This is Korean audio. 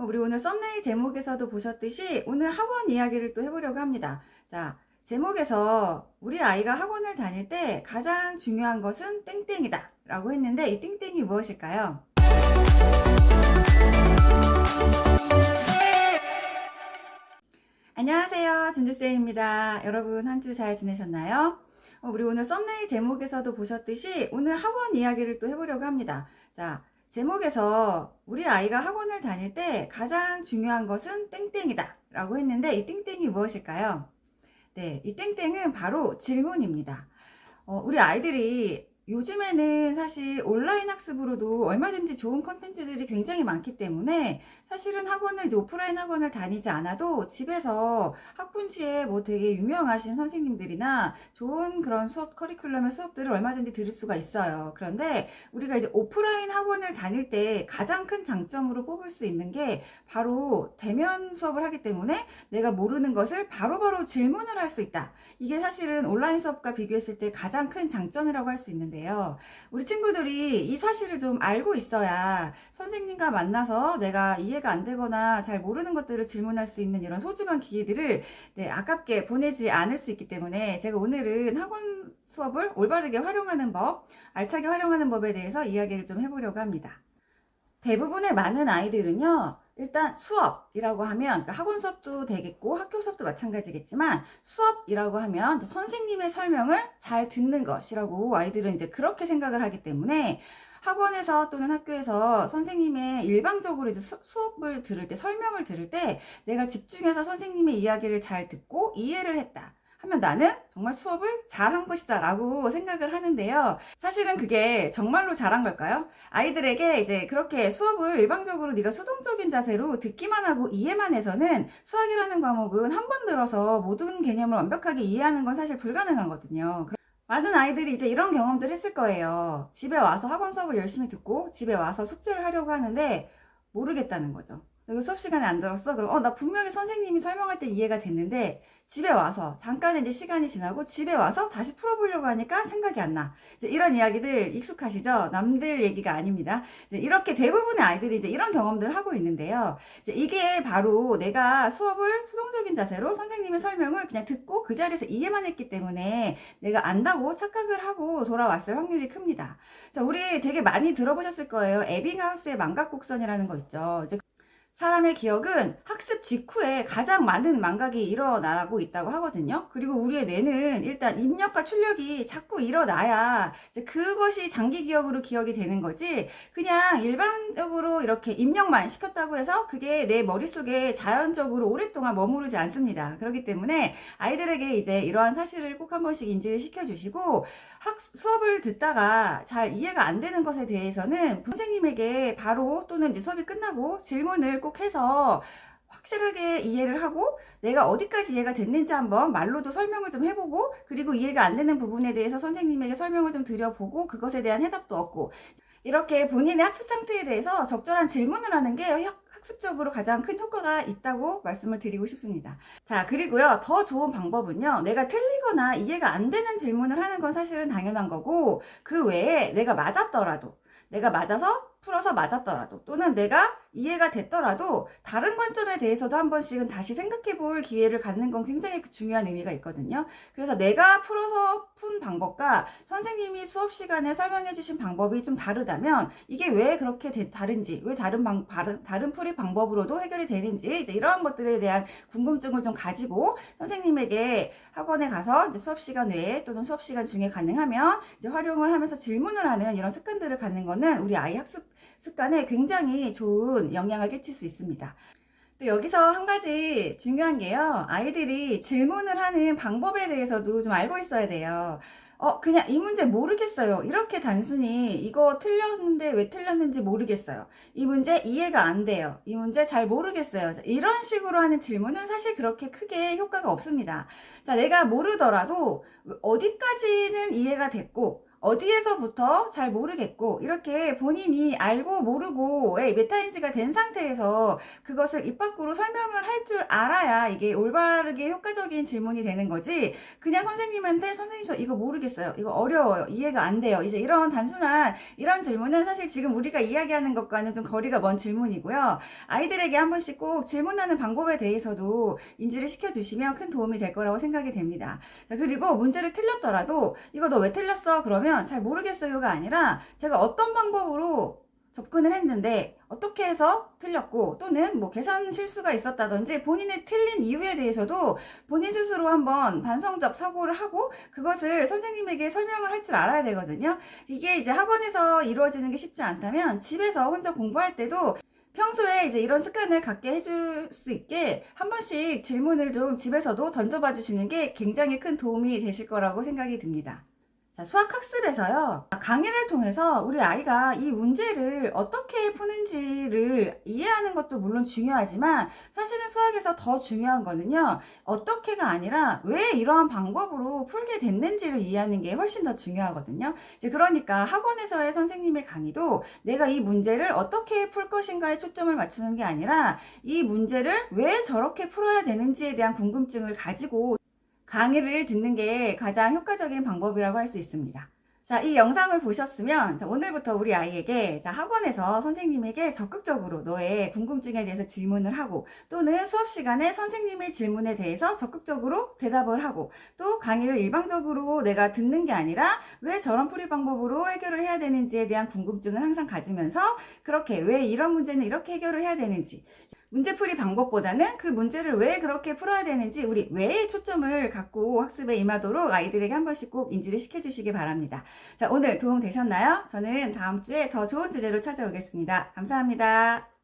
우리 오늘 썸네일 제목에서도 보셨듯이 오늘 학원 이야기를 또 해보려고 합니다. 자, 제목에서 우리 아이가 학원을 다닐 때 가장 중요한 것은 땡땡이다 라고 했는데 이 땡땡이 무엇일까요? 안녕하세요, 준주쌤입니다. 여러분 한 주 잘 지내셨나요? 우리 오늘 썸네일 제목에서도 보셨듯이 오늘 학원 이야기를 또 해보려고 합니다. 자, 제목에서 우리 아이가 학원을 다닐 때 가장 중요한 것은 땡땡이다 라고 했는데 이 땡땡이 무엇일까요? 네, 이 땡땡은 바로 질문입니다. 우리 아이들이 요즘에는 사실 온라인 학습으로도 얼마든지 좋은 컨텐츠들이 굉장히 많기 때문에 사실은 학원을 이제 오프라인 학원을 다니지 않아도 집에서 학군지에 뭐 되게 유명하신 선생님들이나 좋은 그런 수업 커리큘럼의 수업들을 얼마든지 들을 수가 있어요. 그런데 우리가 이제 오프라인 학원을 다닐 때 가장 큰 장점으로 뽑을 수 있는 게 바로 대면 수업을 하기 때문에 내가 모르는 것을 바로바로 질문을 할 수 있다. 이게 사실은 온라인 수업과 비교했을 때 가장 큰 장점이라고 할 수 있는데요. 우리 친구들이 이 사실을 좀 알고 있어야 선생님과 만나서 내가 이해가 안 되거나 잘 모르는 것들을 질문할 수 있는 이런 소중한 기회들을 아깝게 보내지 않을 수 있기 때문에 제가 오늘은 학원 수업을 올바르게 활용하는 법, 알차게 활용하는 법에 대해서 이야기를 좀 해보려고 합니다. 대부분의 많은 아이들은요, 일단 수업이라고 하면 그러니까 학원 수업도 되겠고 학교 수업도 마찬가지겠지만 수업이라고 하면 선생님의 설명을 잘 듣는 것이라고 아이들은 이제 그렇게 생각을 하기 때문에 학원에서 또는 학교에서 선생님의 일방적으로 이제 수업을 들을 때 설명을 들을 때 내가 집중해서 선생님의 이야기를 잘 듣고 이해를 했다 하면 나는 정말 수업을 잘한 것이다 라고 생각을 하는데요. 사실은 그게 정말로 잘한 걸까요? 아이들에게 이제 그렇게 수업을 일방적으로 네가 수동적인 자세로 듣기만 하고 이해만 해서는 수학이라는 과목은 한 번 들어서 모든 개념을 완벽하게 이해하는 건 사실 불가능하거든요. 많은 아이들이 이제 이런 경험들 했을 거예요. 집에 와서 학원 수업을 열심히 듣고 집에 와서 숙제를 하려고 하는데 모르겠다는 거죠. 이거 수업 시간에 안 들었어? 그럼 나 분명히 선생님이 설명할 때 이해가 됐는데 집에 와서 잠깐 이제 시간이 지나고 집에 와서 다시 풀어보려고 하니까 생각이 안 나. 이제 이런 이야기들 익숙하시죠? 남들 얘기가 아닙니다. 이제 이렇게 대부분의 아이들이 이제 이런 경험들을 하고 있는데요. 이제 이게 바로 내가 수업을 수동적인 자세로 선생님의 설명을 그냥 듣고 그 자리에서 이해만 했기 때문에 내가 안다고 착각을 하고 돌아왔을 확률이 큽니다. 자, 우리 되게 많이 들어보셨을 거예요. 에빙하우스의 망각곡선이라는 거 있죠. 이제 사람의 기억은 학습 직후에 가장 많은 망각이 일어나고 있다고 하거든요. 그리고 우리의 뇌는 일단 입력과 출력이 자꾸 일어나야 이제 그것이 장기 기억으로 기억이 되는 거지 그냥 일반적으로 이렇게 입력만 시켰다고 해서 그게 내 머릿속에 자연적으로 오랫동안 머무르지 않습니다. 그렇기 때문에 아이들에게 이제 이러한 사실을 꼭 한 번씩 인지를 시켜주시고 수업을 듣다가 잘 이해가 안 되는 것에 대해서는 선생님에게 바로 또는 이제 수업이 끝나고 질문을 꼭 해서 확실하게 이해를 하고 내가 어디까지 이해가 됐는지 한번 말로도 설명을 좀 해보고 그리고 이해가 안 되는 부분에 대해서 선생님에게 설명을 좀 드려보고 그것에 대한 해답도 얻고 이렇게 본인의 학습 상태에 대해서 적절한 질문을 하는 게 학습적으로 가장 큰 효과가 있다고 말씀을 드리고 싶습니다. 자, 그리고요, 더 좋은 방법은요, 내가 틀리거나 이해가 안 되는 질문을 하는 건 사실은 당연한 거고, 그 외에 내가 맞았더라도, 내가 맞아서 풀어서 맞았더라도 또는 내가 이해가 됐더라도 다른 관점에 대해서도 한 번씩은 다시 생각해 볼 기회를 갖는 건 굉장히 중요한 의미가 있거든요. 그래서 내가 풀어서 푼 방법과 선생님이 수업 시간에 설명해 주신 방법이 좀 다르다면 이게 왜 그렇게 다른지, 왜 다른 풀이 방법으로도 해결이 되는지 이제 이러한 것들에 대한 궁금증을 좀 가지고 선생님에게 학원에 가서 이제 수업 시간 외에 또는 수업 시간 중에 가능하면 이제 활용을 하면서 질문을 하는 이런 습관들을 갖는 거는 우리 아이 학습 습관에 굉장히 좋은 영향을 끼칠 수 있습니다. 또 여기서 한 가지 중요한 게요. 아이들이 질문을 하는 방법에 대해서도 좀 알고 있어야 돼요. 그냥 이 문제 모르겠어요. 이렇게 단순히 이거 틀렸는데 왜 틀렸는지 모르겠어요. 이 문제 이해가 안 돼요. 이 문제 잘 모르겠어요. 이런 식으로 하는 질문은 사실 그렇게 크게 효과가 없습니다. 자, 내가 모르더라도 어디까지는 이해가 됐고 어디에서부터 잘 모르겠고 이렇게 본인이 알고 모르고의 메타인지가 된 상태에서 그것을 입 밖으로 설명을 할 줄 알아야 이게 올바르게 효과적인 질문이 되는 거지, 그냥 선생님한테 선생님 저 이거 모르겠어요, 이거 어려워요, 이해가 안 돼요, 이제 이런 단순한 이런 질문은 사실 지금 우리가 이야기하는 것과는 좀 거리가 먼 질문이고요. 아이들에게 한 번씩 꼭 질문하는 방법에 대해서도 인지를 시켜주시면 큰 도움이 될 거라고 생각이 됩니다. 자, 그리고 문제를 틀렸더라도 이거 너 왜 틀렸어? 그러면 잘 모르겠어요가 아니라 제가 어떤 방법으로 접근을 했는데 어떻게 해서 틀렸고, 또는 뭐 계산 실수가 있었다든지 본인의 틀린 이유에 대해서도 본인 스스로 한번 반성적 사고를 하고 그것을 선생님에게 설명을 할 줄 알아야 되거든요. 이게 이제 학원에서 이루어지는 게 쉽지 않다면 집에서 혼자 공부할 때도 평소에 이제 이런 습관을 갖게 해줄 수 있게 한 번씩 질문을 좀 집에서도 던져봐 주시는 게 굉장히 큰 도움이 되실 거라고 생각이 듭니다. 자, 수학학습에서요, 강의를 통해서 우리 아이가 이 문제를 어떻게 푸는지를 이해하는 것도 물론 중요하지만 사실은 수학에서 더 중요한 거는요, 어떻게가 아니라 왜 이러한 방법으로 풀게 됐는지를 이해하는 게 훨씬 더 중요하거든요. 이제 그러니까 학원에서의 선생님의 강의도 내가 이 문제를 어떻게 풀 것인가에 초점을 맞추는 게 아니라 이 문제를 왜 저렇게 풀어야 되는지에 대한 궁금증을 가지고 강의를 듣는 게 가장 효과적인 방법이라고 할 수 있습니다. 자, 이 영상을 보셨으면 오늘부터 우리 아이에게 학원에서 선생님에게 적극적으로 너의 궁금증에 대해서 질문을 하고, 또는 수업 시간에 선생님의 질문에 대해서 적극적으로 대답을 하고, 또 강의를 일방적으로 내가 듣는 게 아니라 왜 저런 풀이 방법으로 해결을 해야 되는지에 대한 궁금증을 항상 가지면서 그렇게 왜 이런 문제는 이렇게 해결을 해야 되는지, 문제풀이 방법보다는 그 문제를 왜 그렇게 풀어야 되는지 우리 왜에 초점을 갖고 학습에 임하도록 아이들에게 한 번씩 꼭 인지를 시켜주시기 바랍니다. 자, 오늘 도움 되셨나요? 저는 다음 주에 더 좋은 주제로 찾아오겠습니다. 감사합니다.